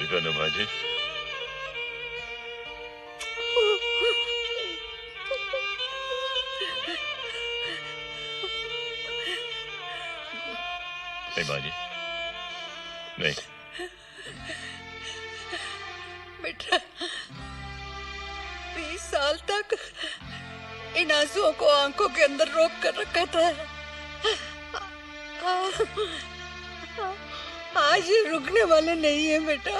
का ना माँ जी। नहीं माँ जी, नहीं। बेटा 20 साल तक इन आंसुओं को आंखों के अंदर रोक कर रखा था। आज ये रुकने वाले नहीं है बेटा,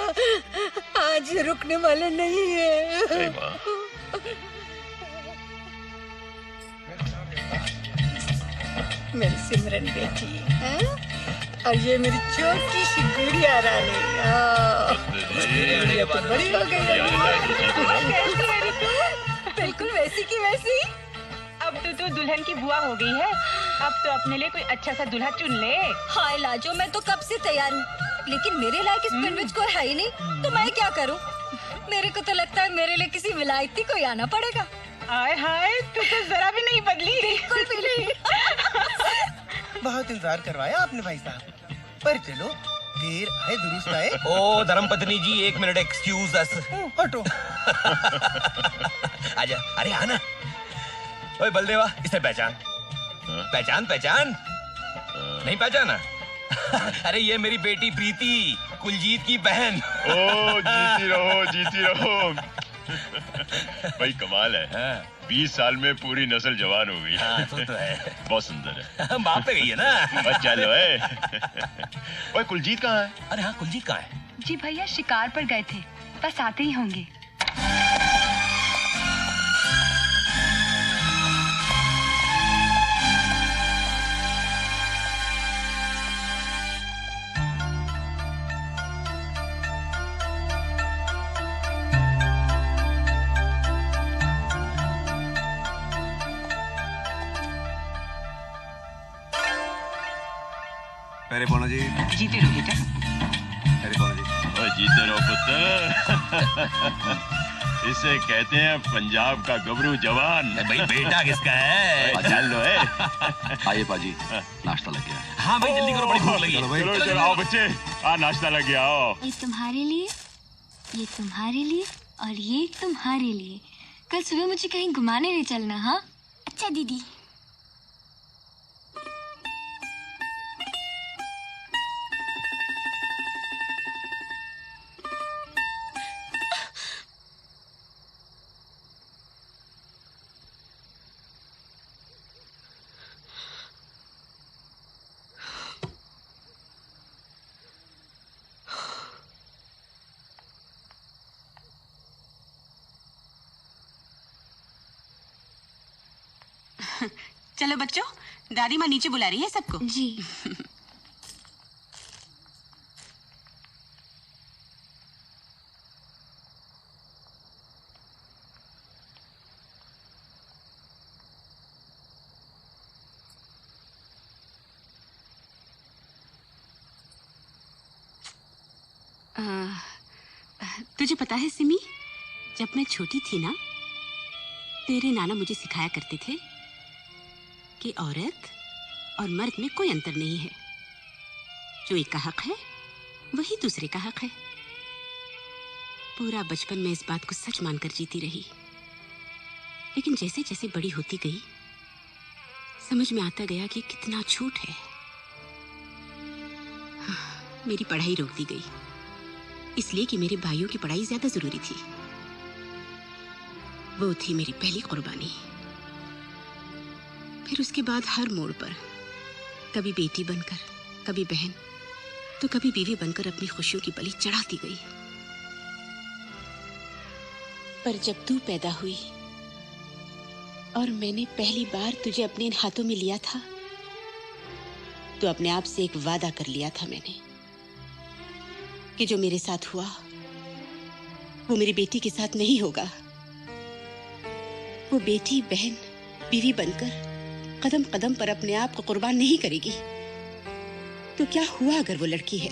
आज ये रुकने वाले नहीं है। नहीं माँ। मेरी सिमरन बेटी है और ये मेरी छोटी सी गुड़िया रानी। तो बड़ी हो गई। बिल्कुल वैसी की वैसी। अब तो दुल्हन की बुआ हो गई है। अब तो अपने लिए कोई अच्छा सा दूल्हा चुन ले। हाय लाजो, मैं तो कब से तैयार हूँ, लेकिन मेरे लायक इस पिंडविच को है ही नहीं, तो मैं क्या करूँ? मेरे को तो लगता है मेरे लिए किसी विलायती को आना पड़ेगा। हाय हाय, तू तो जरा भी नहीं बदली। बिल्कुल भी नहीं। बहुत इंतजार करवाया आपने भाई साहब, पर चलो देर आए दुरुस्त आए। ओ धर्मपत्नी जी, 1 मिनट एक्सक्यूज अस। हटो। आजा, अरे आना। ओए बलदेवा, इसे पहचान। पहचान पहचान। नहीं पहचाना? अरे ये मेरी बेटी प्रीति, कुलजीत की बहन। ओ जीती रहो, जीती रहो। भाई कमाल है। 20 साल में पूरी नस्ल जवान हो गई। हाँ, तो है। बहुत सुंदर है। बाप पे गई है ना। चलो ओए कुलजीत कहाँ है? अरे हाँ, कुलजीत कहाँ है? जी भैया शिकार पर गए थे, बस आते ही होंगे। मेरे पौना जी। जीते रहो बेटा। मेरे पौना जी। ओए जीते रहो पुत्र। इसे कहते हैं पंजाब का गबरू जवान। भाई बेटा किसका है? चल लो। आइए पाजी, नाश्ता लग गया है। हाँ भाई जल्दी करो, बड़ी भूख लगी है। चलो चलो आओ बच्चे, नाश्ता लग गया। आओ। ये तुम्हारे लिए, ये तुम्हारे लिए और ये तुम्हारे लिए। कल सुबह मुझे कहीं घुमाने ले चलना। हाँ अच्छा दीदी। चलो बच्चों, दादी माँ नीचे बुला रही है सबको। जी। तुझे पता है सिमी, जब मैं छोटी थी ना, तेरे नाना मुझे सिखाया करते थे कि औरत और मर्द में कोई अंतर नहीं है। जो एक का हक है वही दूसरे का हक है। पूरा बचपन में इस बात को सच मानकर जीती रही, लेकिन जैसे जैसे बड़ी होती गई समझ में आता गया कि कितना झूठ है। मेरी पढ़ाई रोक दी गई, इसलिए कि मेरे भाइयों की पढ़ाई ज्यादा जरूरी थी। वो थी मेरी पहली कुर्बानी। फिर उसके बाद हर मोड़ पर कभी बेटी बनकर, कभी बहन, तो कभी बीवी बनकर अपनी खुशियों की बलि चढ़ाती गई। पर जब तू पैदा हुई और मैंने पहली बार तुझे अपने इन हाथों में लिया था, तो अपने आप से एक वादा कर लिया था मैंने कि जो मेरे साथ हुआ वो मेरी बेटी के साथ नहीं होगा। वो बेटी, बहन, बीवी बनकर कदम कदम पर अपने आप को कुर्बान नहीं करेगी। तो क्या हुआ अगर वो लड़की है?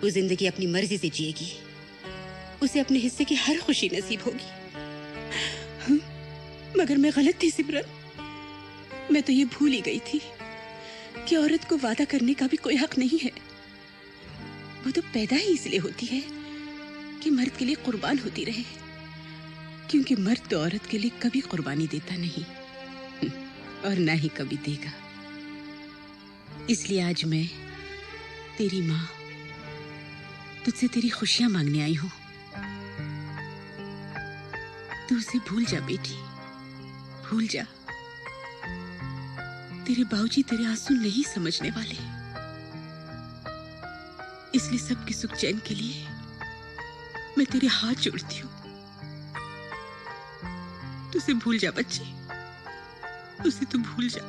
वो जिंदगी अपनी मर्जी से जिएगी, उसे अपने हिस्से की हर खुशी नसीब होगी। मगर मैं गलत थी सिमरन। मैं तो ये भूल ही गई थी कि औरत को वादा करने का भी कोई हक नहीं है। वो तो पैदा ही इसलिए होती है कि मर्द के लिए कुर्बान होती रहे, क्योंकि मर्द तो औरत के लिए कभी कुर्बानी देता नहीं और ना ही कभी देगा। इसलिए आज मैं तेरी माँ तुझसे तेरी खुशियां मांगने आई हूं। तू उसे भूल जा बेटी, भूल जा। तेरे बाबूजी तेरे आंसू नहीं समझने वाले, इसलिए सबके सुख चैन के लिए मैं तेरे हाथ जोड़ती हूँ। तू उसे भूल जा बच्चे, उसे तू भूल जा।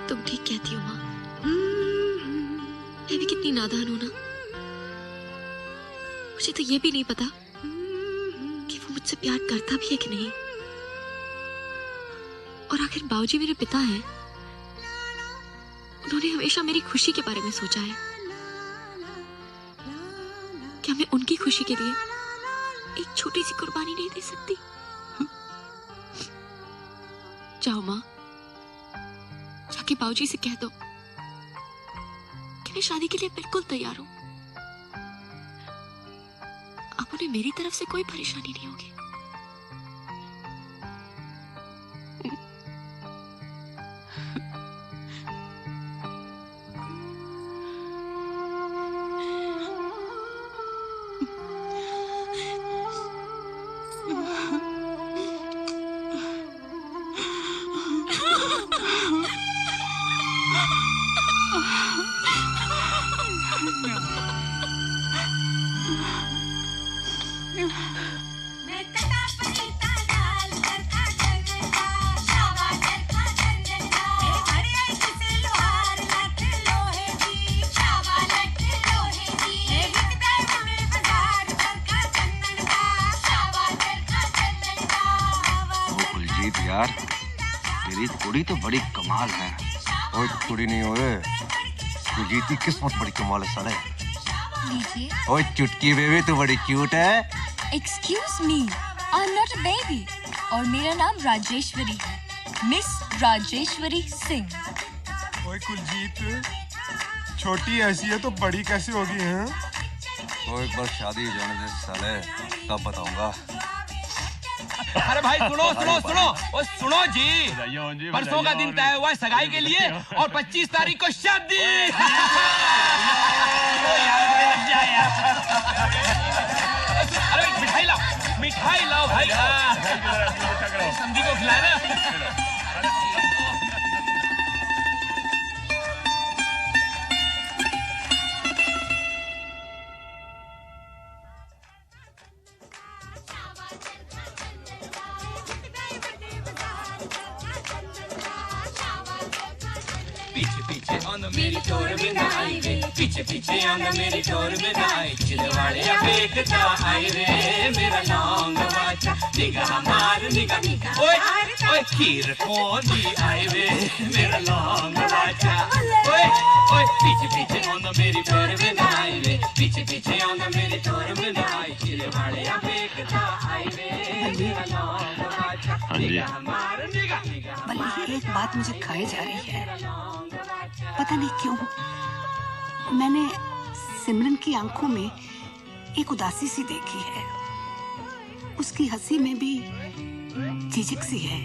तुम ठीक कहती हो माँ, मैं भी कितनी नादान हूं ना। मुझे तो ये भी नहीं पता कि वो मुझसे प्यार करता भी है कि नहीं। और आखिर बाबूजी मेरे पिता हैं, उन्होंने हमेशा मेरी खुशी के बारे में सोचा है। क्या मैं उनकी खुशी के लिए एक छोटी सी कुर्बानी नहीं दे सकती? जाओ माँ, जाके बाबूजी से कह दो कि मैं शादी के लिए बिल्कुल तैयार हूं। अब उन्हें मेरी तरफ से कोई परेशानी नहीं होगी। यार तेरी कुड़ी तो बड़ी कमाल है। ओए कुड़ी नहीं ओए, कुड़ी की किस्मत बड़ी कमाल है साले। लीजिए। ओए चुटकी बेबी तो बड़ी क्यूट है। Excuse me, I am not a baby और मेरा नाम राजेश्वरी है, मिस राजेश्वरी सिंह। ओए कुलजीत, छोटी ऐसी है तो बड़ी कैसे होगी हैं? ओए एक बार शादी जाने दे साले, तब बताऊंगा। अरे भाई सुनो सुनो सुनो, ओ सुनो जी, परसों का दिन तय हुआ है सगाई के लिए और 25 तारीख को शादी। अरे मिठाई लाओ भाई, समधी को खिलाना। मेरी टोर में ना आई रे, पीछे पीछे आना मेरी टोर में ना आई। चिलवाड़े फेंकता आई रे मेरा लौंग बाचा, निगाह मार निगाह। ओए ओए खीर कौनी आई रे मेरा लौंग बाचा। ओए ओए पीछे पीछे आना मेरी टोर में ना आई रे, पीछे पीछे आना मेरी टोर में ना आई। चिलवाड़े फेंकता आई रे मेरा लौंग बाचा, निगाह मार निगाह। बल्कि एक बात मुझे खाई जा रही है, पता नहीं क्यों। मैंने सिमरन की आंखों में एक उदासी सी देखी है, उसकी हंसी में भी झिझक सी है।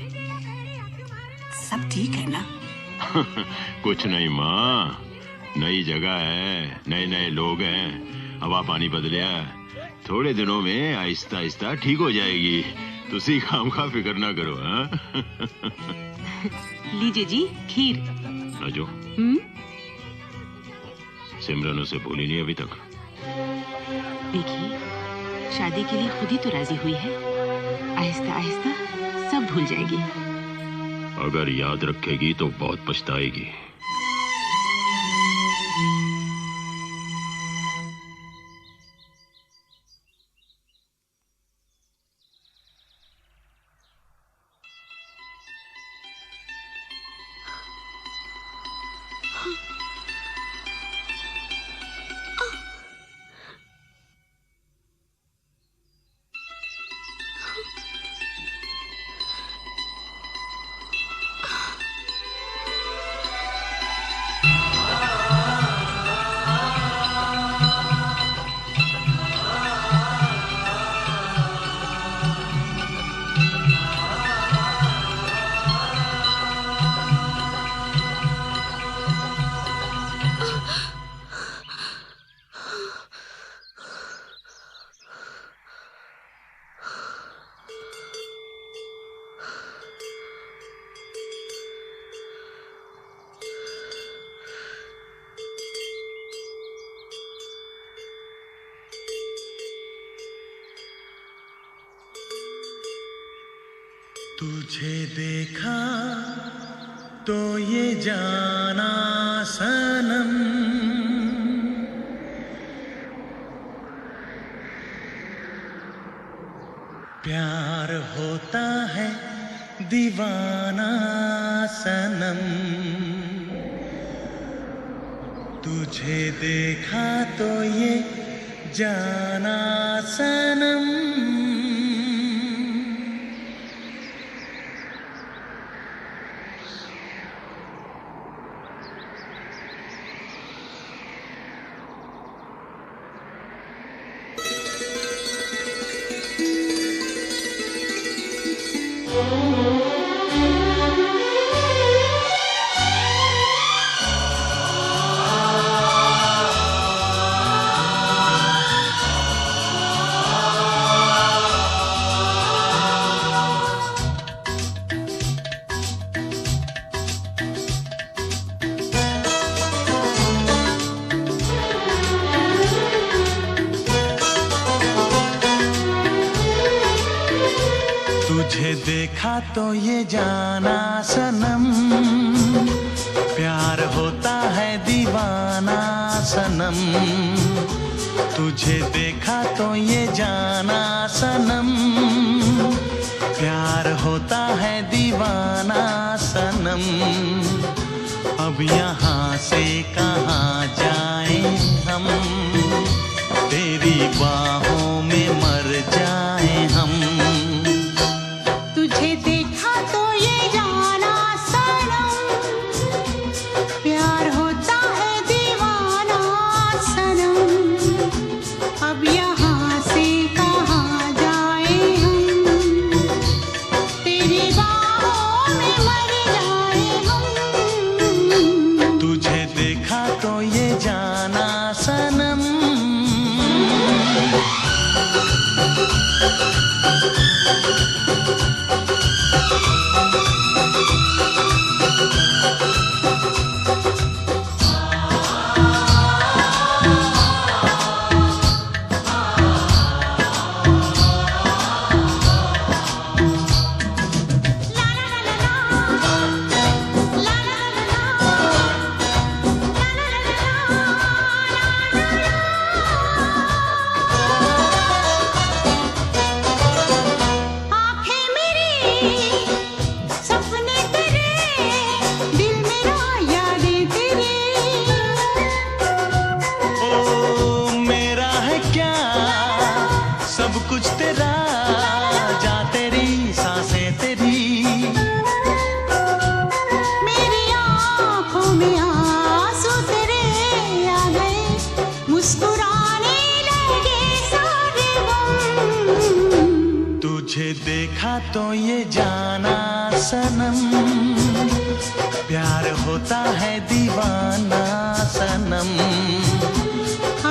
सब ठीक है ना? कुछ नहीं माँ, नई जगह है, नए नए लोग हैं, हवा पानी बदलिया, थोड़े दिनों में आहिस्ता आहिस्ता ठीक हो जाएगी। तुसी काम का फिक्र ना करो। हाँ? लीजिए जी खीर। आजो। सिमरन उसे बोली नहीं अभी तक। देखिए, शादी के लिए खुद ही तो राजी हुई है, आहिस्ता आहिस्ता सब भूल जाएगी। अगर याद रखेगी तो बहुत पछताएगी। तुझे देखा तो ये जाना सनम, प्यार होता है दीवाना सनम। तुझे देखा तो ये जाना सनम। तुझे देखा तो ये जाना सनम, प्यार होता है दीवाना सनम। तुझे देखा तो ये जाना सनम, प्यार होता है दीवाना सनम। अब यहाँ से कहाँ जाएं हम, तेरी बाहों में मर जाएं हम। तुझे देखा तो ये जाना सनम, प्यार होता है दीवाना सनम। अब यहाँ से कहाँ जाएं हम, तेरी बाहों में मर जाएं हम। तुझे देखा तो ये जाना सनम। सब कुछ तेरा, जा तेरी सांसें तेरी। मेरी आँखों में आंसू तेरे आ गए, मुस्कुराने लगे सारे गम। तुझे देखा तो ये जाना सनम, प्यार होता है दीवाना सनम।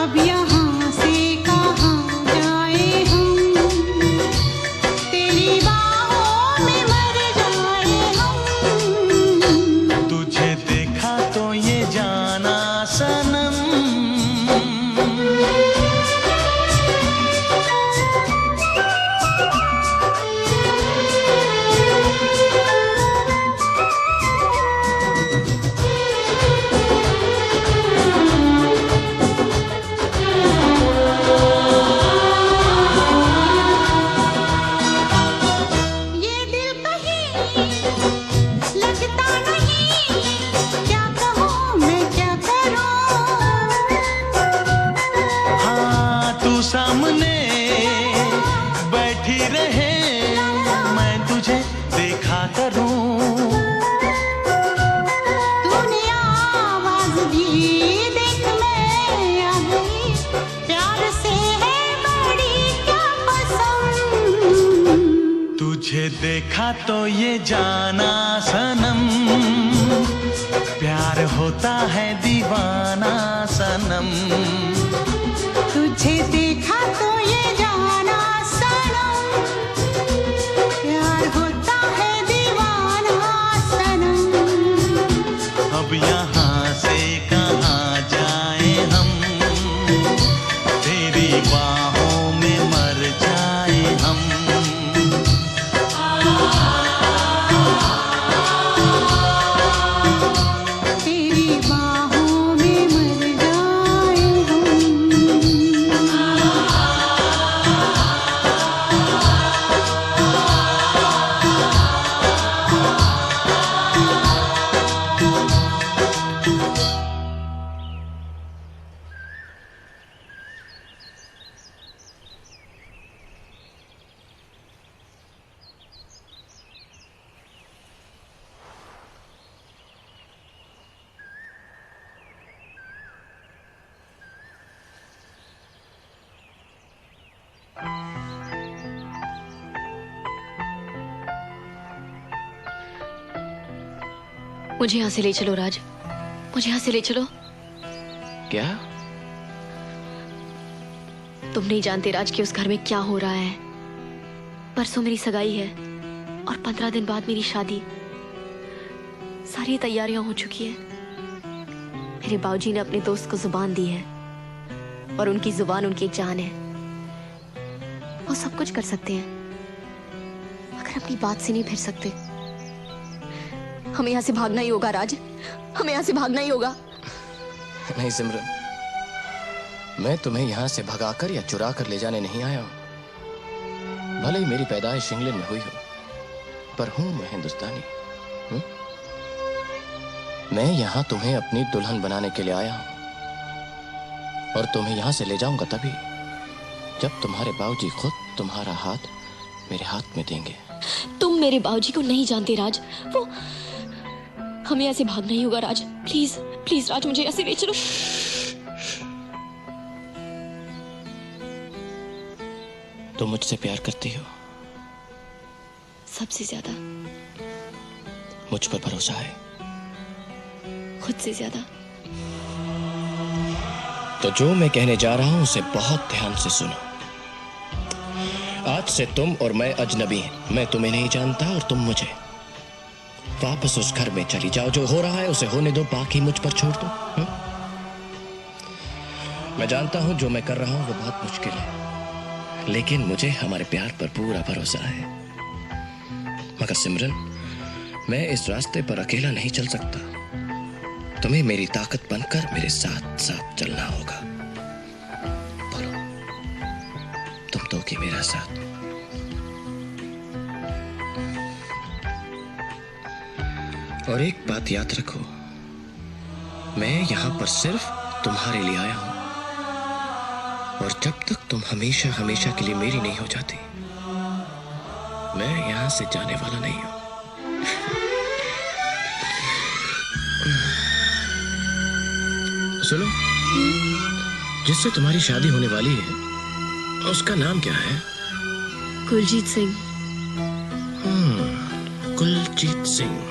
अब यहाँ से कहाँ जाए हम, तेरी बाहों में मर जाए हम। तुझे देखा तो ये जाना सनम। सामने बैठी रहे, मैं तुझे देखा करूं। तूने आवाज दी, देख मैं आ गई, प्यार से है बड़ी क्या पसंद। तुझे देखा तो ये जाना सनम, प्यार होता है दीवाना सनम। तुझे देखा तो ये जाना सनम, प्यार होता है दीवाना सनम। अब यहाँ से कहाँ जाए हम, तेरी बाहों में मर जाए हम। मुझे यहाँ से ले चलो राज, मुझे यहाँ से ले चलो। क्या? तुम नहीं जानते राज कि उस घर में क्या हो रहा है। परसों मेरी सगाई है और 15 दिन बाद मेरी शादी। सारी तैयारियां हो चुकी है। मेरे बाबूजी ने अपने दोस्त को जुबान दी है और उनकी जुबान उनकी जान है। वो सब कुछ कर सकते हैं मगर अपनी बात से नहीं फिर सकते। हमें यहाँ से भागना ही होगा राज, हमें यहाँ से भागना ही होगा। नहीं सिमरन, मैं तुम्हें यहाँ से भगाकर या चुरा कर ले जाने नहीं आया हूँ। भले ही मेरी पैदाइश इंग्लैंड में हुई हो, पर हूँ मैं हिंदुस्तानी। मैं यहाँ तुम्हें अपनी दुल्हन बनाने के लिए आया हूँ और तुम्हें यहाँ से ले जाऊंगा तभी जब तुम्हारे बाबूजी खुद तुम्हारा हाथ मेरे हाथ में देंगे। तुम मेरे बाबूजी को नहीं जानते राज, वो हमें ऐसे भागना ही होगा राज। प्लीज प्लीज राज, मुझे ऐसे ले चलो। तुम मुझसे प्यार करती हो? सबसे ज्यादा। मुझ पर भरोसा है? खुद से ज्यादा। तो जो मैं कहने जा रहा हूं उसे बहुत ध्यान से सुनो। आज से तुम और मैं अजनबी हैं। मैं तुम्हें नहीं जानता और तुम मुझे। वापस उस घर में चली जाओ। जो हो रहा है उसे होने दो, बाकी मुझ पर छोड़ दो। मैं जानता हूं जो मैं कर रहा हूं वो बहुत मुश्किल है, लेकिन मुझे हमारे प्यार पर पूरा भरोसा है। मगर सिमरन, मैं इस रास्ते पर अकेला नहीं चल सकता। तुम्हें मेरी ताकत बनकर मेरे साथ साथ चलना होगा। बोलो, तुम दोगे मेरा साथ? और एक बात याद रखो, मैं यहां पर सिर्फ तुम्हारे लिए आया हूं और जब तक तुम हमेशा हमेशा के लिए मेरी नहीं हो जाती, मैं यहां से जाने वाला नहीं हूं। सुनो, जिससे तुम्हारी शादी होने वाली है उसका नाम क्या है? कुलजीत सिंह। कुलजीत सिंह।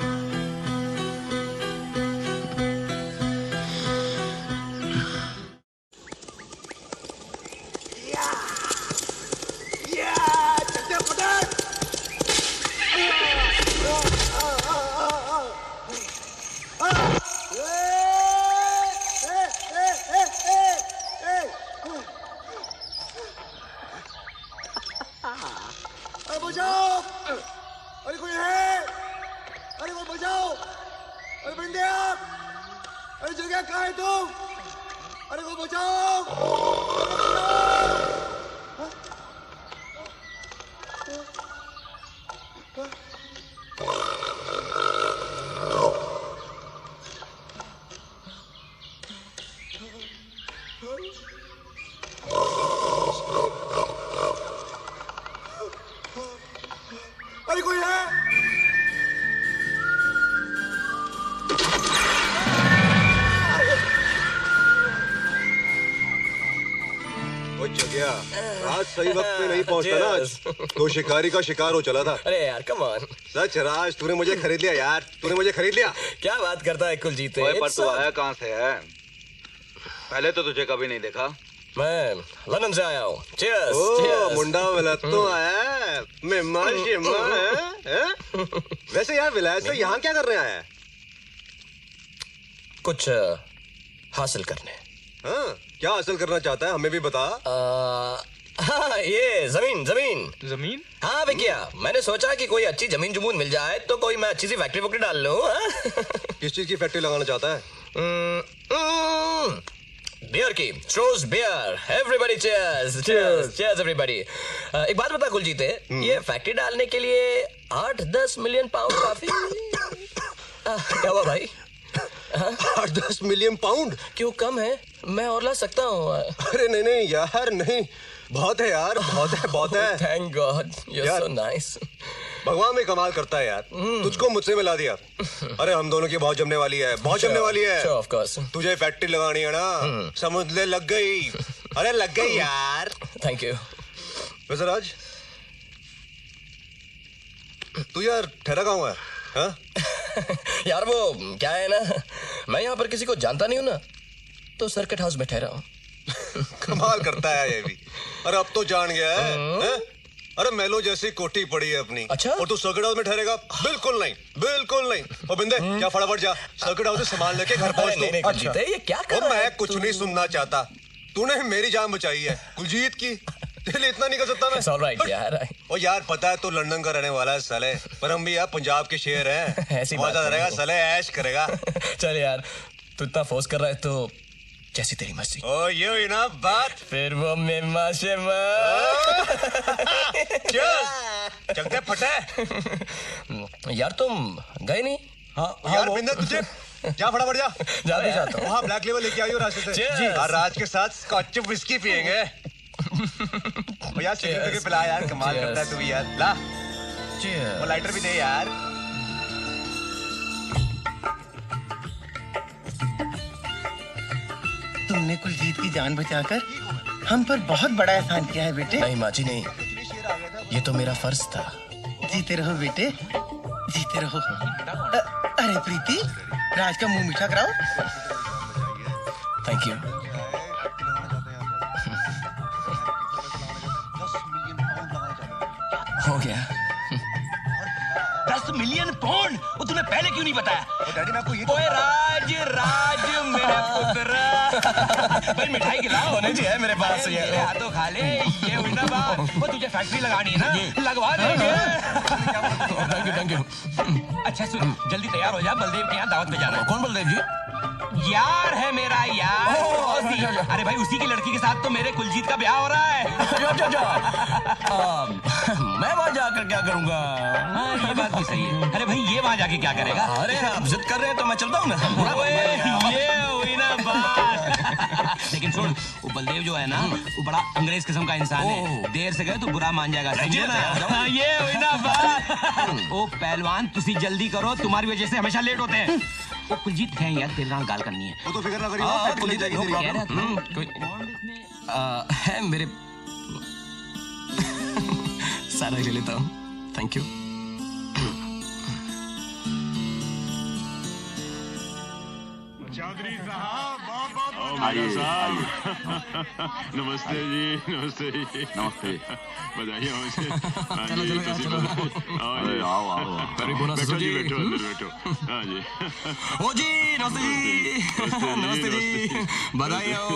सही वक्त पे नहीं पहुंचता ना तो शिकारी का शिकार हो चला था। अरे यार कम ऑन। सच राज, तूने मुझे खरीद लिया यार, तूने मुझे खरीद लिया। क्या बात करता है कुलजीत? पर तू आया कहाँ से है? पहले तो तुझे कभी नहीं देखा। मैं लंदन से आया हूँ। चीयर्स। मुंडा विलायत तो आया है। मिम्मा शिम्मा है? वैसे यार विलायत से यहाँ क्या करने आया है? कुछ हासिल करने। हाँ, क्या हासिल करना चाहता है हमें भी बता। हाँ, ये जमीन। हाँ भैया, मैंने सोचा कि कोई अच्छी जमीन जुमून मिल जाए तो कोई मैं अच्छी सी फैक्ट्री वैक्ट्री डाल लूं। किस चीज की फैक्ट्री लगाना चाहता है? बियर की। स्ट्रोज बियर। Everybody cheers everybody. एक बात बता कुलजीत, ये फैक्ट्री डालने के लिए 8-10 मिलियन पाउंड काफी? क्या हुआ भाई? 8-10 मिलियन पाउंड? क्यों कम है? मैं और ला सकता हूँ। अरे नहीं यार, नहीं, बहुत है यार, बहुत है। Thank God, you are so nice. भगवान में कमाल करता है यार। तुझको मुझसे मिला दिया। अरे हम दोनों की बहुत जमने वाली है, बहुत जमने वाली है। Of course. तुझे फैक्ट्री लगानी है ना, समझ ले लग गई। अरे लग गई यार। Thank you. वैसे राज, तू यार ठहरा कहाँ हुआ है? यार वो क्या है ना, मैं यहाँ पर किसी को जानता नहीं हूँ ना, तो सर्किट हाउस में ठहरा हूँ। कमाल करता है ये भी। अरे अब तो जान गया है, हैं? अरे मेलो जैसी कोठी पड़ी है अपनी। अच्छा? और तू सर्किट हाउस में ठहरेगा? बिल्कुल नहीं, बिल्कुल नहीं। और बिंदे क्या फटाफट जा सर्किट हाउस से सामान लेके घर पहुंच तू। अच्छा ये क्या कर रहा है? मैं कुछ नहीं सुनना चाहता। तूने मेरी जान बचाई है, कुलजीत की। तेरे लिए इतना नहीं कर सकता मैं। All right, यार। और यार पता है तू लंदन का रहने वाला है साले, पर हम भी यार पंजाब के शेर हैं। ऐसी बात मजा रहेगा साले, ऐश करेगा। चल यार, तू इतना फोर्स कर रहा है तो जैसी तेरी मर्जी। ओ ये हुई ना बात। फिर वो मेमा शेमा। चल चलते फटे। यार तुम गए नहीं? हाँ यार बिंदे तुझे जा फटाफट जा। जाता हूँ। वहाँ ब्लैक लेबल लेके आई हो रास्ते से। जी। और राज के साथ स्कॉच विस्की पियेंगे। ओ यार चिकन करके पिला यार, कमाल करता है तू भी यार। ला वो लाइटर भी दे यार। तुमने कुलजीत की जान बचाकर हम पर बहुत बड़ा एहसान किया है बेटे। नहीं माँ जी नहीं, ये तो मेरा फर्ज था। जीते रहो बेटे, जीते रहो। अरे प्रीति, राज का मुंह मीठा कराओ। Thank you. हो गया। 10 मिलियन पाउंड? वो तूने पहले क्यों नहीं बताया? डैडी मैं आपको ये ओए राज राज मेरा पुत्र, भाई मिठाई खिलाओ। होने जी है मेरे पास ये। मेरे हाथों खा ले। ये हुई ना बात। वो तुझे फैक्ट्री लगानी है ना, लगवा देंगे। Thank you. अच्छा सुन, जल्दी तैयार हो जा, बलदेव के यहाँ दावत पे जाना है। कौन बलदेव जी? यार है मेरा यार। अरे भाई उसी की लड़की के साथ तो मेरे कुलजीत का ब्याह हो रहा है। मैं वहाँ जाकर क्या करूँगा? हाँ ये बात भी सही है। अरे भाई ये वहाँ जाके क्या करेगा? अरे आप जिद कर रहे हैं तो मैं चलता हूँ ना। ये हुई ना बात। लेकिन सुन, वो बलदेव जो है ना, वो बड़ा अंग्रेज किस्म का इंसान है। देर से गए तो बुरा मान जाएगा, समझे ना? ये हुई ना बात। ओ पहलवान तुसी जल्दी करो, तुम्हारी वजह से हमेशा लेट होते हैं। वो कुलजीत है यार, तेरे नाल गाल करनी है। वो तो फिक्र ना करिए, कुलजीत है, है मेरे सारा ले लेता हूँ। Thank you. चौधरी साहब आइए साहब। नमस्ते जी, नमस्ते जी। नमस्ते। बधाई हो मुझे। आओ। बैठो जी, बैठो अंदर बैठो। हाँ जी। ओ जी नमस्ते जी। नमस्ते जी, बधाई हो।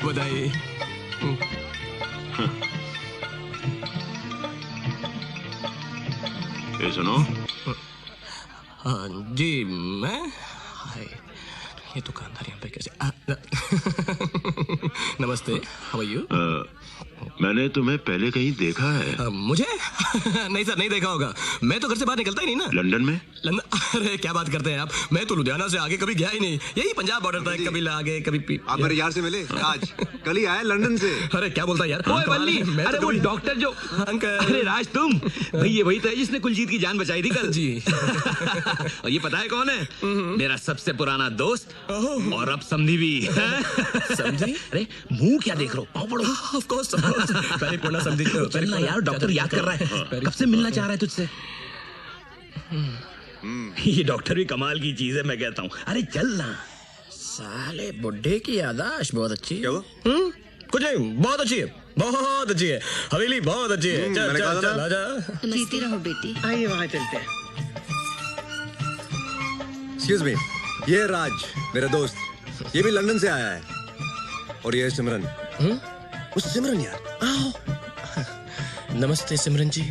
बधाई। ये सुनो। हाँ जी, मैं ये दुकानदार यहाँ पे कैसे? नमस्ते, हाउ आर यू? मैंने तुम्हें पहले कहीं देखा है। मुझे? नहीं सर, नहीं देखा होगा। मैं तो घर से बाहर निकलता ही नहीं ना। लंदन में? लंदन? अरे क्या बात करते हैं आप, मैं तो लुधियाना से आगे कभी गया ही नहीं। यही पंजाब बॉर्डर था, कभी आगे कभी आप मेरे यार से मिले आज? कल ही आया लंदन से। अरे क्या बोलता है यार? ओए बल्ली, अरे वो डॉक्टर जो अरे राज तुम भाई, ये वही था जिसने कुलजीत की जान बचाई थी कल जी। और ये पता है कौन है? मेरा सबसे पुराना दोस्त और अब समझी भी। समझी? अरे मुंह क्या देख रहे हो, पाँव पड़ो। ऑफ कोर्स पहले पढ़ना समझी। चलना यार, डॉक्टर याद कर रहा है, कब से मिलना चाह रहा है तुझसे। ये डॉक्टर भी कमाल की चीज है, मैं कहता हूँ। अरे चल ना। साले बुड्ढे की याददाश्त बहुत अच्छी है। कुछ नहीं, बहुत अच्छी है, बहुत अच्छी है। हवेली बहुत अच्छी है। चल चल चल आजा। जीती रहो बेटी। आइए वहाँ चलते हैं। एक्सक्यूज मी, ये राज मेरा दोस्त, ये भी लंदन से आया है। और ये सिमरन। वो सिमरन यार, आओ। नमस्ते सिमरन जी।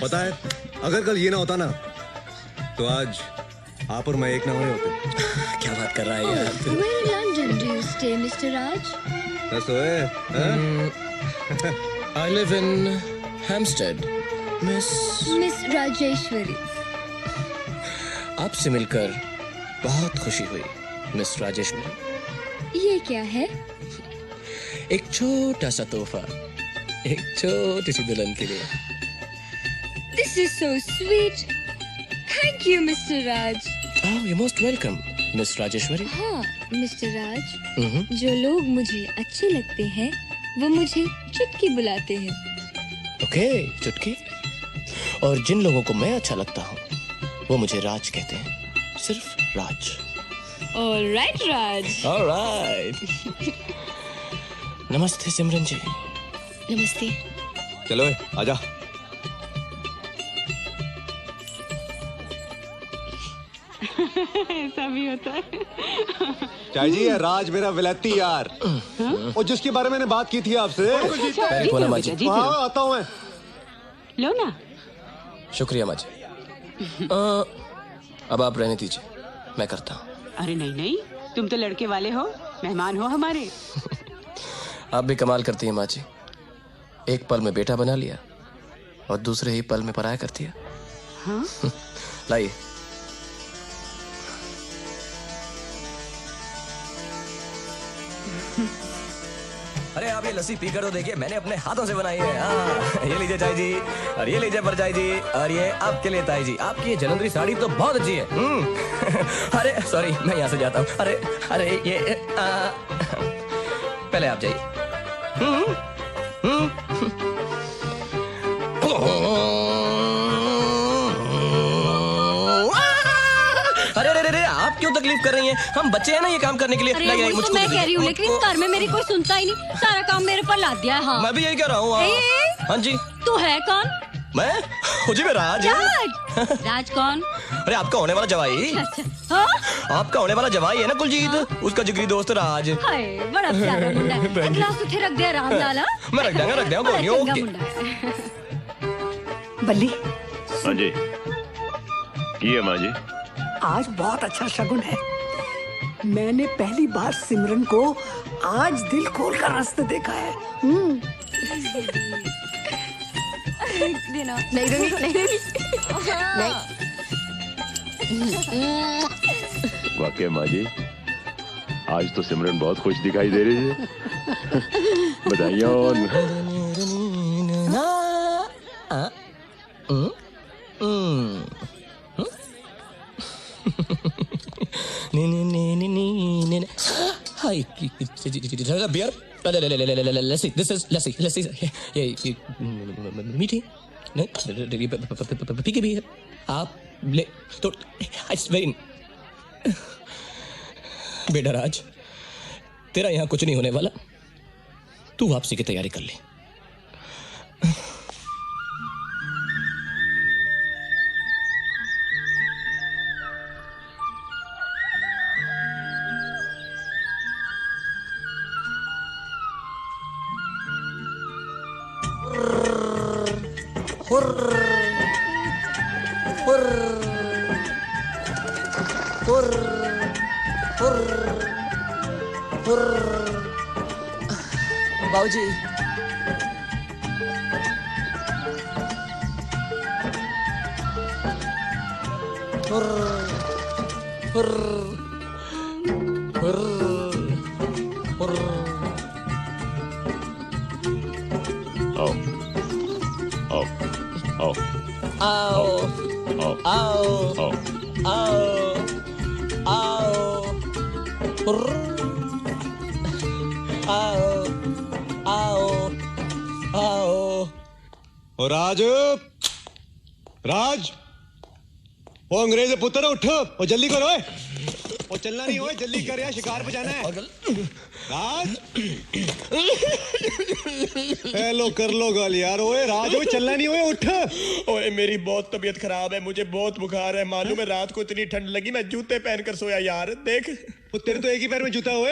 पता है, अगर कल ये ना होता ना, तो आज आप और मैं एक ना हुए होते। क्या बात कर रहा है यार? Where in London do you stay, Mr. Raj? I live in Hampstead, Miss Rajeshwari. आपसे मिलकर बहुत खुशी हुई मिस राजेश्वरी। ये क्या है? एक छोटा सा तोहफा, एक छोटी सी दुल्हन के लिए। This is so sweet. Thank you, Mr. Raj. Oh, you're most welcome. Miss Rajeshwari. हाँ मिस्टर राज, जो लोग मुझे अच्छे लगते हैं वो मुझे चुटकी बुलाते हैं। ओके चुटकी। और जिन लोगों को मैं अच्छा लगता हूँ वो मुझे राज कहते हैं, सिर्फ राज। ऑलराइट राज। ऑलराइट। नमस्ते सिमरन जी। नमस्ते। चलो आजा। ऐसा भी होता है। चाय जी, ये राज मेरा विलायती यार, और जिसके बारे में मैंने बात की थी आपसे। हाँ आता हूँ मैं। लो ना। शुक्रिया माँ जी। अब आप रहने दीजिए, मैं करता हूँ। अरे नहीं नहीं, तुम तो लड़के वाले हो, मेहमान हो हमारे। आप भी कमाल करती हैं माँ जी। एक पल में बेटा बना लिया और दूसरे ही पल में पराया कर दिया। हाँ? लाइए। अरे आप ये लस्सी पीकर तो देखिए, मैंने अपने हाथों से बनाई है। हाँ, ये लीजिए चाय जी, और ये लीजिए परचाई जी, और ये आपके लिए ताई जी। आपकी ये जलंधरी साड़ी तो बहुत अच्छी है। अरे सॉरी, मैं यहाँ से जाता हूँ। अरे अरे ये पहले आप जाइए। अरे अरे अरे, आप क्यों तकलीफ कर रही हैं? हम बच्चे हैं ना ये काम करने के लिए। अरे वही तो मैं कह रही हूँ, लेकिन इस घर में मेरी कोई सुनता ही नहीं, सारा काम मेरे पर लाद दिया है। हाँ मैं भी यही कह रहा हूँ। हाँ जी। तू है कौन? मैं जी, मैं राज। राज कौन? अरे आपका होने वाला जवाई। हाँ? आपका होने वाला जवाई है ना कुलजीत, उसका जिगरी दोस्त राज। हाय बड़ा प्यारा मुंडा है। एक गिलास उठे रख दिया राम लाला। मैं रख दूंगा कोई नहीं। ओके बल्ली। हाँ जी, ये माँ जी। आज बहुत अच्छा शगुन है। मैंने पहली बार सिमरन को आज दिल खोल कर रास्ते देखा है। देना। नहीं देनी, नहीं देनी। नहीं। वाकई माँ जी, आज तो सिमरन बहुत खुश दिखाई दे रही है। बधाइयाँ। बियर, लस्सी, दिस इज लस्सी, लस्सी ये मीठी नहीं, फीकी भी है। आप ले तो इट्स वेरी। बेटा राज, तेरा यहाँ कुछ नहीं होने वाला, तू वापसी की तैयारी कर ले। बाबूजी, राज, राज, वो अंग्रेज पुत्र उठ और जल्दी करो। वो चलना नहीं हो, जल्दी कर यार, शिकार पे जाना है। राज, हेलो कर लो गाल यार। ओए राज, ओए चलना नहीं, ओए उठ। ओए मेरी बहुत तबीयत खराब है, मुझे बहुत बुखार है। मालूम है रात को इतनी ठंड लगी, मैं जूते पहनकर सोया यार। देख तेरे तो एक ही पैर में जूता हुए।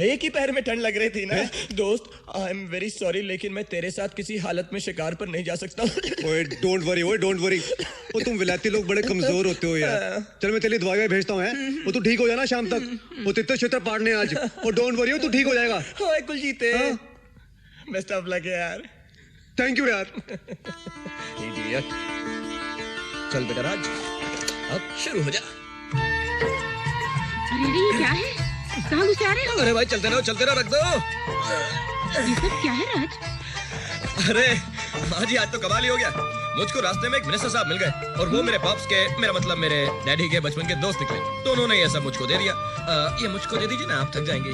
एक ही पैर में ठंड लग रही थी ना। दोस्त, आई एम वेरी सॉरी, लेकिन मैं तेरे साथ किसी हालत में शिकार पर नहीं जा सकता। ओए डोंट वरी, ओए डोंट वरी। वो तुम विलायती लोग बड़े कमजोर होते हो यार। चल मैं तेरे लिए दवाई भेजता हूँ। वो तू ठीक हो जाना शाम तक। वो तीर्थ क्षेत्र पाड़ने आज। और डोंट वरी, तू ठीक हो जाएगा। ओए कुलजीते, बेस्ट ऑफ लक यार। थैंक यू यार। इडियट। चल बेटा राज, अब शुरू हो जा। अरे ये क्या है? कहाँ घुसे आ रहे हो? अरे भाई चलते रहो, रख दो। ये सब क्या है राज? अरे माँ जी, आज तो कमाल ही हो गया। मुझको रास्ते में एक मिनिस्टर साहब मिल गए और वो मेरे पॉप्स के, मेरा मतलब मेरे डैडी के बचपन के दोस्त निकले, तो उन्होंने ये सब मुझको दे दिया। ये मुझको दे दीजिए ना, आप थक जाएंगी।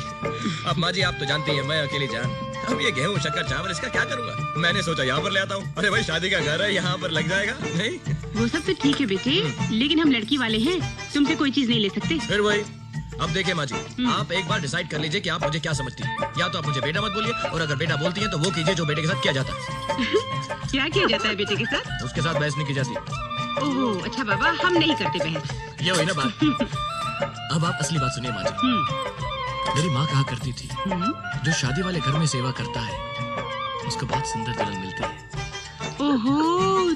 अब माँ जी आप तो जानती हैं मैं अकेली जान, अब ये गेहूं शक्कर चावल इसका क्या करूंगा। मैंने सोचा यहाँ पर ले आता हूँ। अरे भाई शादी का घर है, यहाँ पर लग जाएगा नहीं? वो सब तो ठीक है बेटे, लेकिन हम लड़की वाले हैं, तुमसे कोई चीज नहीं ले सकते। फिर वही, अब देखिए माँ जी, आप एक बार डिसाइड कर लीजिए कि आप मुझे क्या समझती हैं। या तो आप मुझे बेटा मत बोलिए, और अगर बेटा बोलती हैं तो वो कीजिए जो बेटे के साथ किया जाता है। क्या किया जाता है बेटे के साथ? उसके साथ बहस नहीं की जाती। ओहो, अच्छा बाबा, हम नहीं करते बहस। ये हुई ना बात। अब आप असली बात सुनिए माँ जी। मेरी माँ कहा करती थी, जो शादी वाले घर में सेवा करता है उसको बहुत सुंदर दुल्हन मिलती है। ओहो,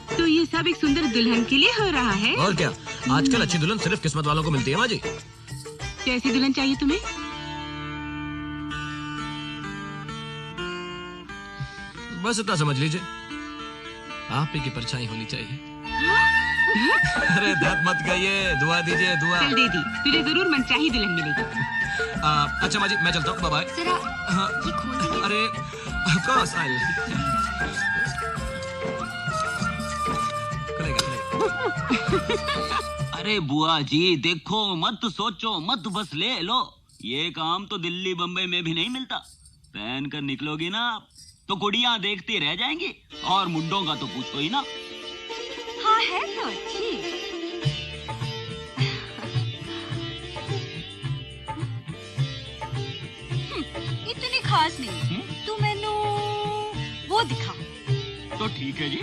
तो ये सब एक सुंदर दुल्हन के लिए हो रहा है। और क्या, आजकल अच्छी दुल्हन सिर्फ किस्मत वालों को मिलती है माँ जी। कैसी दुल्हन चाहिए तुम्हें? बस इतना समझ लीजिए, आप ही की परछाई होनी चाहिए। अरे धत मत गइए, दुआ दीजिए दुआ। चल दे दी, तुझे जरूर मनचाही दुल्हन मिलेगी। अच्छा माँ जी मैं चलता हूँ, बाय बाय। अरे of course, अरे बुआ जी देखो, मत सोचो, मत बस ले लो। ये काम तो दिल्ली बम्बई में भी नहीं मिलता। पहन कर निकलोगी ना तो कुड़ियां देखती रह जाएंगी, और मुंडों का तो पूछो ही ना। हाँ है तो अच्छी। इतनी खास नहीं। तू मैनू वो दिखा। तो ठीक है जी,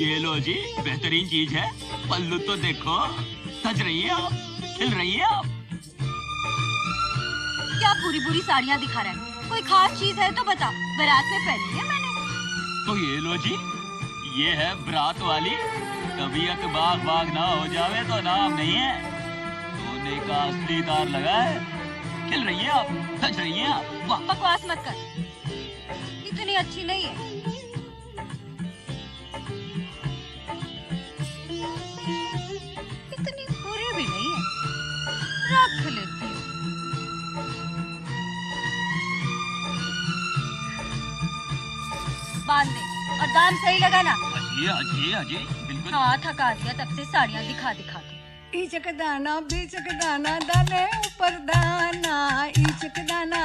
ये लो जी, बेहतरीन चीज है। पल्लू तो देखो, सज रही है आप, खिल रही है आप। क्या पूरी पूरी साड़ियाँ दिखा रहा है? कोई खास चीज है तो बता, बारात में पहनी है मैंने। तो ये लो जी, ये है बरात वाली। तबीयत बाग बाग ना हो जावे तो नाम नहीं है। सोने का असली तार लगा है। खिल रही है आप, सज रही है आप। वाह, बकवास मत कर, इतनी अच्छी नहीं है। इतनी बुरी भी नहीं है, रख लेती हूँ। बांध दे और दाम सही लगाना। अजी अजी बिल्कुल। हाँ थका दिया तब से साड़ियाँ दिखा दिखा के। इचक दाना बीचक दाना दाने ऊपर दाना, इचक दाना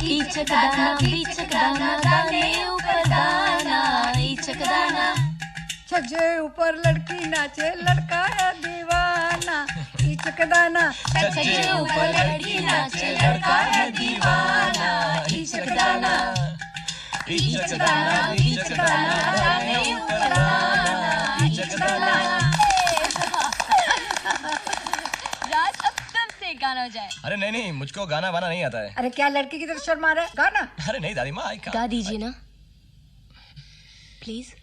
इचक दाना बीचक दाना दाने ऊपर दाना, इचक दाना। छज्जे ऊपर लड़की नाचे, लड़का है दीवाना। इचक दाना छज्जे ऊपर लड़की नाचे, लड़का है दीवाना। इचक दाना इचक दाना बीचक दाना दाने ऊपर दाना, इचक दाना। राज अब तुमसे गाना हो जाए। अरे नहीं नहीं, मुझको गाना वाना नहीं आता है। अरे क्या लड़की की तरफ शर्मा रहा है? गाना। अरे नहीं दादी माँ, गा दीजिए ना प्लीज।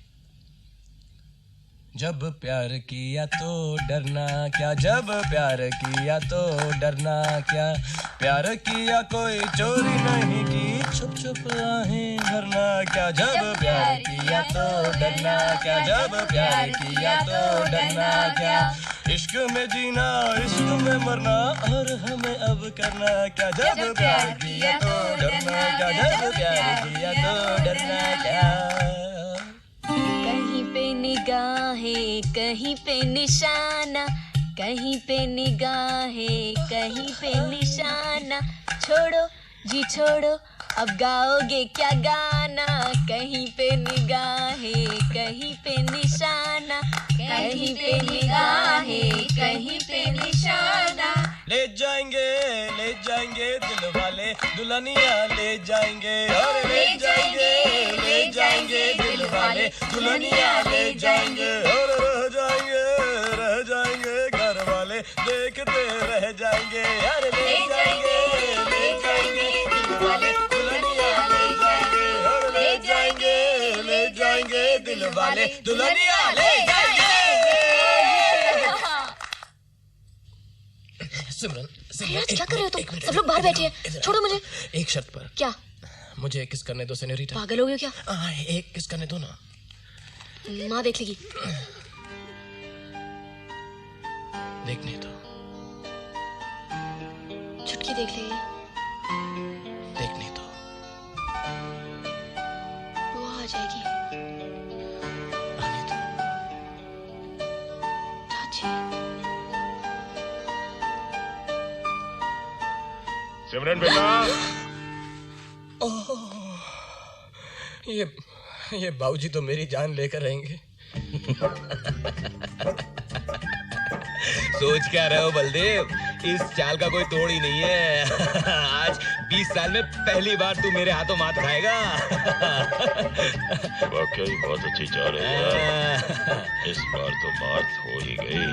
जब प्यार किया तो डरना क्या, जब प्यार किया तो डरना क्या। प्यार किया कोई चोरी नहीं की, छुप छुप आहें भरना क्या। जब प्यार किया तो डरना क्या, जब प्यार किया तो डरना क्या। इश्क में जीना इश्क में मरना, और हमें अब करना क्या। जब प्यार किया तो डरना क्या, जब प्यार किया तो डरना क्या। कहीं पे निगाहें कहीं पे निशाना, कहीं पे निगाहें कहीं पे निशाना। छोड़ो जी छोड़ो, अब गाओगे क्या गाना। कहीं पे निगाहें कहीं पे निशाना, कहीं पे निगाहें कहीं पे निशाना। ले जाएंगे दिल वाले दुल्हनिया ले जाएंगे, और ले जाएंगे दिल वाले दुल्हनिया ले जाएंगे। और रह जाएंगे घर वाले देखते रह जाएंगे। अरे ले जाएंगे दिल वाले दुल्हनिया ले जाएंगे, और ले जाएंगे दिल वाले दुल्हनिया ले जाएंगे। सिमरन क्या कर रहे हो तुम? सब लोग बाहर बैठे हैं, छोड़ो मुझे। एक शर्त पर। क्या? मुझे किस करने दो सेनोरिटा। पागल हो गए क्या? एक किस करने दो ना। माँ देख लेगी। देखने दो। चुटकी देख लेगी। देखने दो। वो आ जाएगी। आने सिमरन बेटा। ये बाबूजी तो मेरी जान लेकर रहेंगे। सोच क्या रहे हो बलदेव, इस चाल का कोई तोड़ ही नहीं है। आज 20 साल में पहली बार तू मेरे हाथों मात खाएगा। वाकई बहुत अच्छी चाल है यार। इस बार तो मात हो ही गई।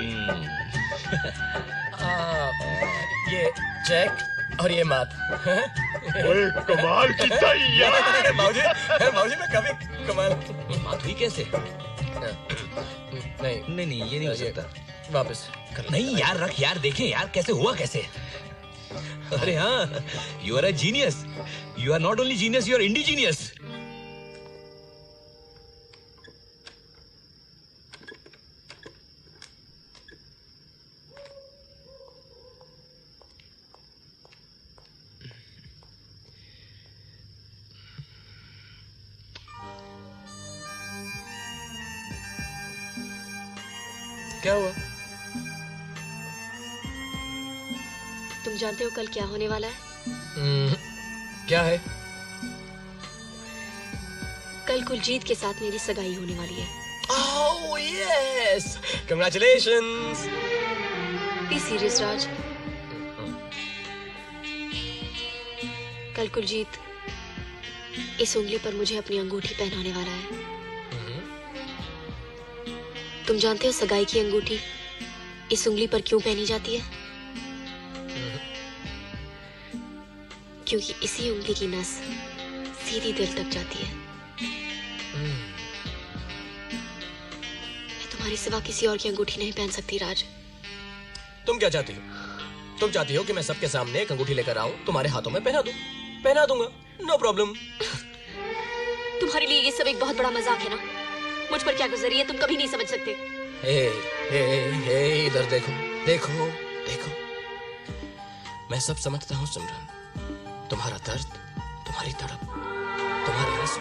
ये चेक और ये मात। ओए कमाल की यार। बाबूजी मैं कभी कमाल। मात हुई कैसे? नहीं ये नहीं हो सकता। वापस नहीं यार, रख यार, देखें यार कैसे हुआ कैसे। अरे हाँ, you are a genius. You are not only genius, you are indigenous. क्या हुआ? तुम जानते हो कल क्या होने वाला है? क्या है? कल कुलजीत के साथ मेरी सगाई होने वाली है। Oh yes! Congratulations! Be serious, राज। कल कुलजीत इस उंगली पर मुझे अपनी अंगूठी पहनाने वाला है। तुम जानते हो सगाई की अंगूठी इस उंगली पर क्यों पहनी जाती है? क्योंकि इसी उंगली की नस सीधी दिल तक जाती है। मैं तुम्हारे सिवा किसी और की अंगूठी नहीं पहन सकती राज। तुम क्या चाहती हो? तुम चाहती हो कि मैं सबके सामने एक अंगूठी लेकर आऊं, तुम्हारे हाथों में पहना दूं? पहना दूंगा, नो प्रॉब्लम। तुम्हारे लिए ये सब एक बहुत बड़ा मजाक है ना? मुझ पर क्या गुजरी है तुम कभी नहीं समझ सकते। इधर देखो देखो देखो, मैं सब समझता हूँ सिमरन। तुम्हारा दर्द, तुम्हारी तड़प, तुम्हारे आंसू,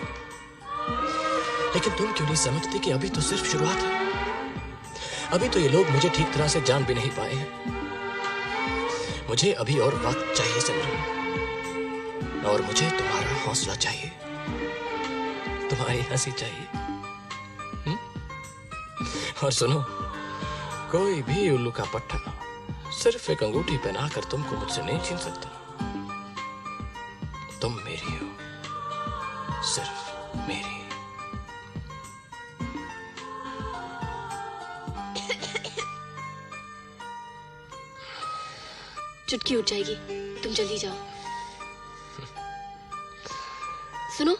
लेकिन तुम क्यों नहीं समझती कि अभी तो सिर्फ शुरुआत है। अभी तो ये लोग मुझे ठीक तरह से जान भी नहीं पाए हैं। मुझे अभी और वक्त चाहिए सिमरन, और मुझे तुम्हारा हौसला चाहिए, तुम्हारी हंसी चाहिए। और सुनो, कोई भी उल्लू का पट्टा सिर्फ एक अंगूठी पहनाकर तुमको मुझसे नहीं छीन सकता। तुम मेरी हो, सिर्फ मेरी। चुटकी उठ जाएगी, तुम जल्दी जाओ। सुनो।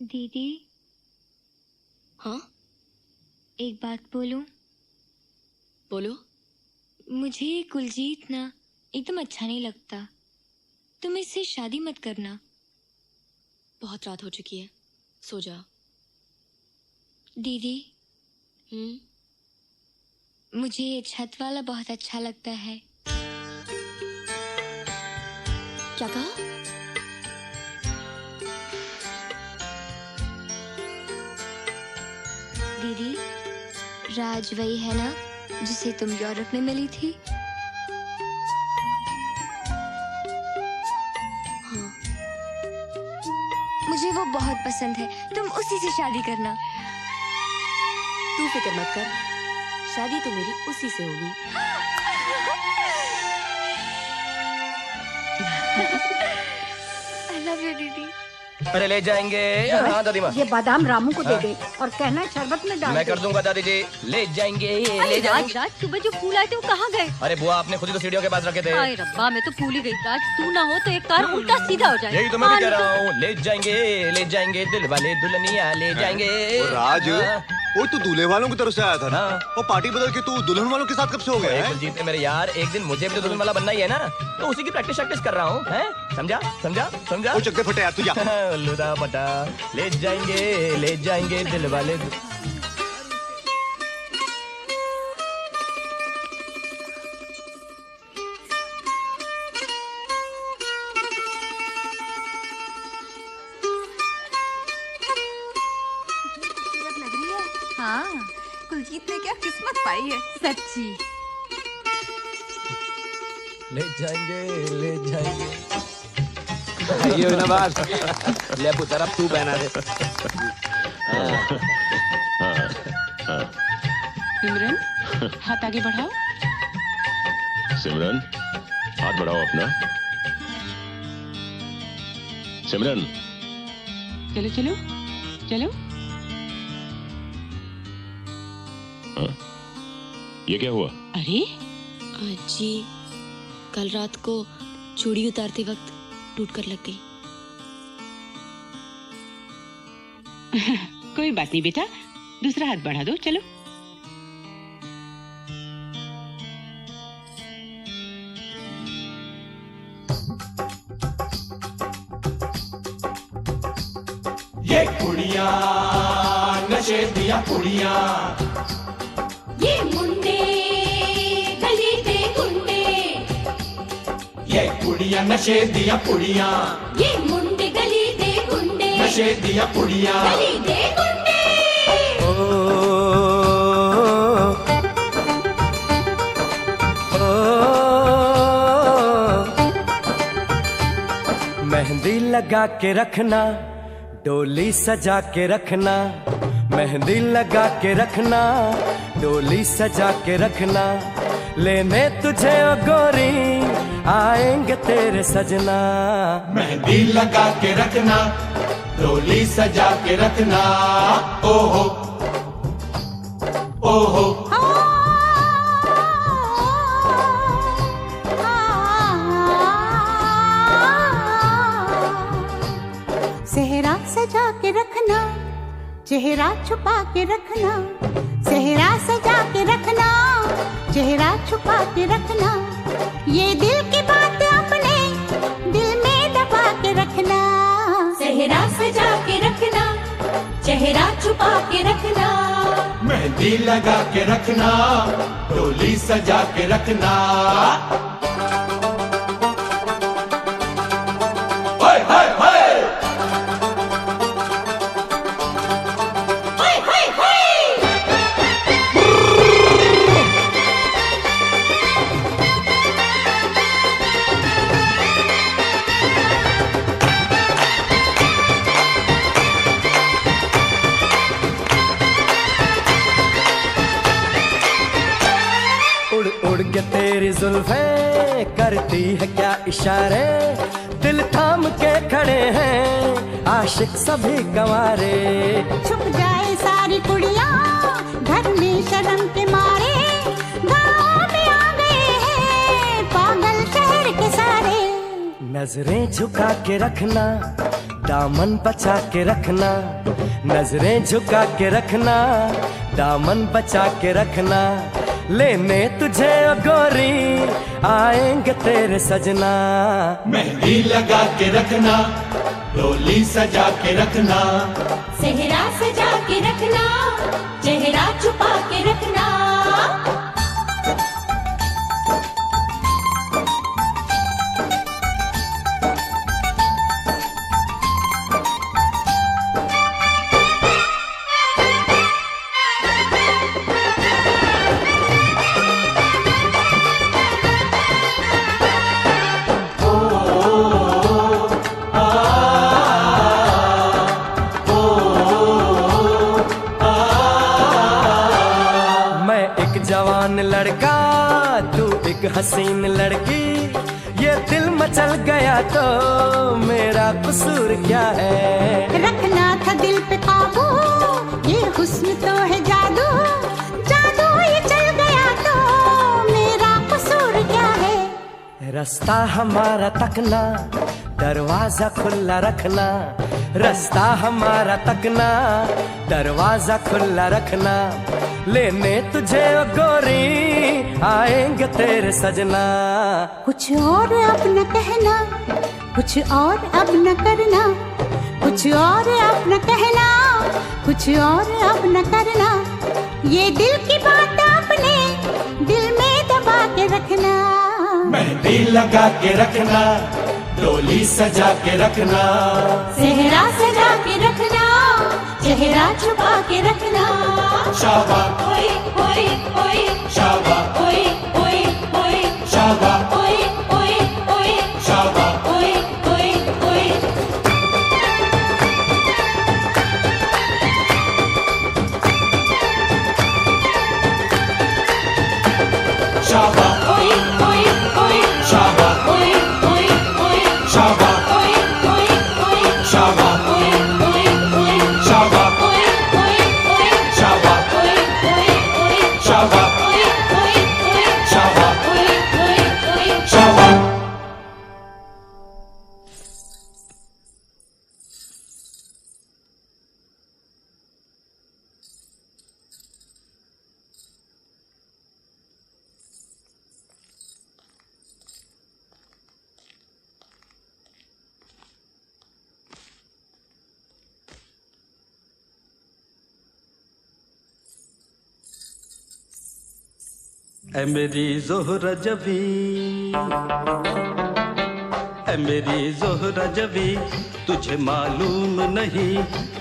दीदी। हाँ? एक बात बोलूं? बोलो। मुझे कुलजीत ना एकदम अच्छा नहीं लगता। तुम इससे शादी मत करना। बहुत रात हो चुकी है, सो जाओ। दीदी। मुझे ये छत वाला बहुत अच्छा लगता है। क्या कहा? दीदी, राज वही है ना जिसे तुम यूरोप में मिली थी? हाँ। मुझे वो बहुत पसंद है, तुम उसी से शादी करना। तू फिक्र मत कर, शादी तो मेरी उसी से होगी। I love you, दीदी। अरे ले जाएंगे। हाँ दादी माँ, ये बादाम रामू को दे दे और कहना शरबत में डाल। मैं कर दूंगा दादी जी, ले जाएंगे ले जाएंगे। राज, सुबह जो फूल आए थे वो कहाँ गए? अरे बुआ, आपने खुद ही तो सीढ़ियों के पास रखे थे। अरे रब्बा, मैं तो भूल ही गई। राज, तू ना हो तो एक कार उल्टा सीधा हो जाए। यही तो मैं भी कह रहा हूँ, ले जाएंगे दिल वाले दुल्हनिया ले जाएंगे। राज, वो तू दूल्हे वालों की तरफ से आया था ना। वो पार्टी बदल के तू दुल्हन वालों के साथ कब से हो गया है? कुलजीत मेरे यार, एक दिन मुझे भी तो दुल्हन वाला बनना ही है ना, तो उसी की प्रैक्टिस कर रहा हूँ, हैं? समझा समझा समझा? वो चक्के फटे यार, तू जा। लुदा पटा ले जाएंगे दिल वाले। हाँ, कुलजीत ने क्या किस्मत पाई है सच्ची। ले जाएंगे ये ना बात ले पुत्र, अब तू पहना दे। सिमरन हाथ आगे बढ़ाओ। सिमरन हाथ बढ़ाओ अपना। सिमरन चलो चलो चलो। ये क्या हुआ? अरे जी, कल रात को चूड़ी उतारते वक्त टूट कर लग गई। कोई बात नहीं बेटा, दूसरा हाथ बढ़ा दो, चलो। ये कुड़ियां नशे दिया कुड़ियां, ये मुंडे गली दे गुंडे, ये कुड़ियां नशे दिया कुड़ियां, ये मुंडे गली दे गुंडे, नशे दिया कुड़ियां, गली दे गुंडे। मेहंदी लगा के रखना, डोली सजा के रखना, मेहंदी लगा के रखना, डोली सजा के रखना, लेने तुझे ओ गोरी आएंगे तेरे सजना। मेहंदी लगा के रखना, डोली सजा के रखना, ओहो ओहो। सेहरा सजा के रखना, चेहरा छुपा के रखना, सेहरा सजा के रखना, चेहरा छुपा के रखना, ये दिल की बात अपने दिल में दबा के रखना। सेहरा सजा के रखना, चेहरा छुपा के रखना, मेहंदी लगा के रखना, डोली सजा के रखना। हाय हाय हाय उड़ के तेरी जुल्फें करती है क्या इशारे, दिल थाम के खड़े हैं आशिक सभी गंवारे। छुप जाए सारी कुड़ियाँ घर में शर्म के मारे, गाँव में आ गए हैं पागल शहर के सारे। नजरें झुका के रखना, दामन बचा के रखना, नजरें झुका के रखना, दामन बचा के रखना, लेने तुझे ओ गोरी आएंगे तेरे सजना। मेहंदी लगा के रखना, डोली सजा के रखना, सेहरा सजा के रखना, चेहरा छुपा के रखना। जवान लड़का तू एक हसीन लड़की, ये दिल मचल गया तो मेरा कसूर क्या है। रखना था दिल पे काबू, ये हुस्न तो है जादू, जादू ये चल गया तो मेरा कसूर क्या है। रास्ता हमारा तकना, दरवाजा खुला रखना, रास्ता हमारा तकना, दरवाजा खुला रखना, लेने तुझे ओ गोरी आएंगे तेरे सजना। कुछ और अब न कहना, कुछ और अब न करना, कुछ और अब न कहना, कुछ और अब न करना, ये दिल की बात अपने दिल में दबा के रखना। मेहंदी लगा के रखना, डोली सजा के रखना, सेहरा सजा के रखना, चेहरा छुपा के रखना। शाबा ओए ओए ओए शाबा ओए ओए ओए शाबा ओए ओए ओए शाबा ओए ओए ओए शाबा ओए ओए ओए शाबा ओए ओए ओए शाबा ओए ओए ओए शाबा ओए ओए ओए शाबा ओए ओए ओए शाबा ओए ओए ओए शाबा ओए ओए ओए शाबा ओए ओए ओए शाबा। ऐ मेरी ज़ोहरा जबी, ऐ मेरी ज़ोहरा जबी, तुझे मालूम नहीं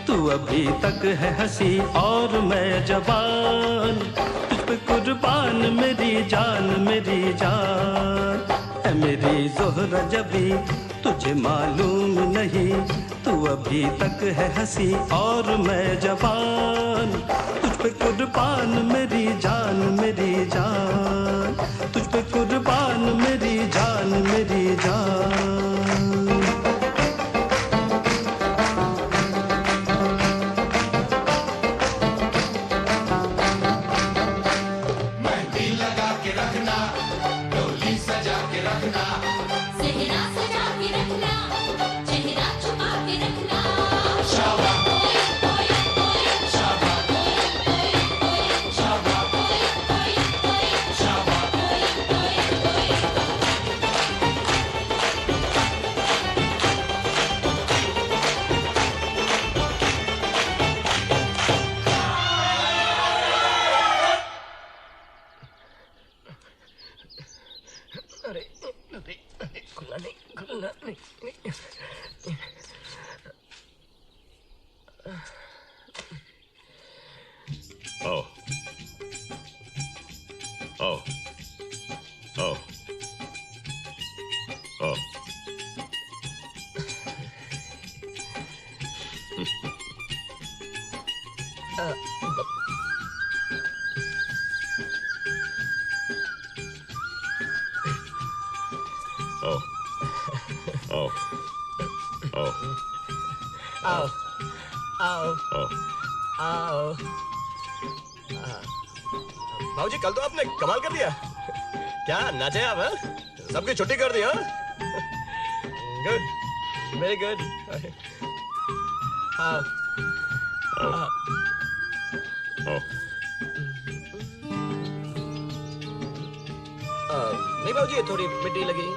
तू अभी तक है हंसी और मैं जवान, तुझ पे कुर्बान मेरी जान मेरी जान। ऐ मेरी ज़ोहरा जबी, तुझे मालूम नहीं तू अभी तक है हंसी और मैं जवान, तुझ पे कुर्बान मेरी जान मेरी जान, तुझ पे कुर्बान मेरी जान मेरी जान। मेहंदी लगा के रखना, डोली सजा के रखना, सेहरा सजा के रखना, चेहरा छुपा के रखना। शाबा ओए ओए ओए शाबा ओए ओए शाबा ओए ओए शाबा ओए ओए अरे खुला नहीं खुला नहीं। आओ आओ आओ आओ। आओ आओ आओ आओ आओ आओ। आओ। भाऊजी कल तो आपने कमाल कर दिया, क्या नाचे आप? हाँ? सबकी छुट्टी कर दी? हाँ, गुड, वेरी गुड। आओ आओ आओ। नहीं भाऊजी, ये थोड़ी मिट्टी लगी,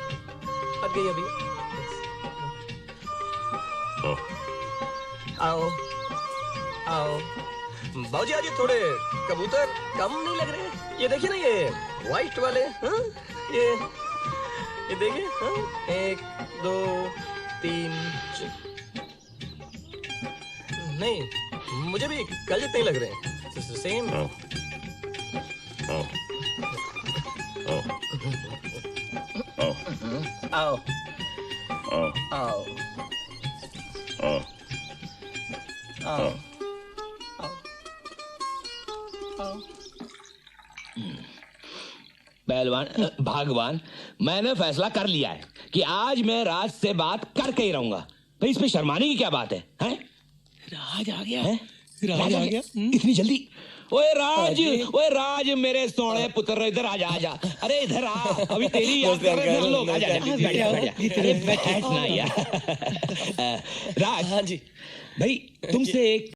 हट गई अभी। आओ आओ। भाऊजी आज ये थोड़े कबूतर कम नहीं लग रहे? ये देखिए ना, ये व्हाइट वाले। हाँ? ये देखिए। हाँ? 1 2 3 नहीं, मुझे भी कल जितने ही लग रहे हैं। सेम। आओ आओ आओ आओ आओ आओ आओ आओ आओ। पहलवान भगवान, मैंने फैसला कर लिया है कि आज मैं राज से बात करके ही रहूंगा। भाई इसमें शर्माने की क्या बात है? हैं? राज आ गया हैं? राज आ गया। इतनी जल्दी? ओए राज, ओए राज मेरे सोने पुत्र, इधर आजा आजा। अरे इधर आ, अभी तेरी याद कर रहे थे लोग। आजा आजा, बढ़िया बढ़िया। अरे बैठना यार। राज, हाँ जी भाई, तुमसे एक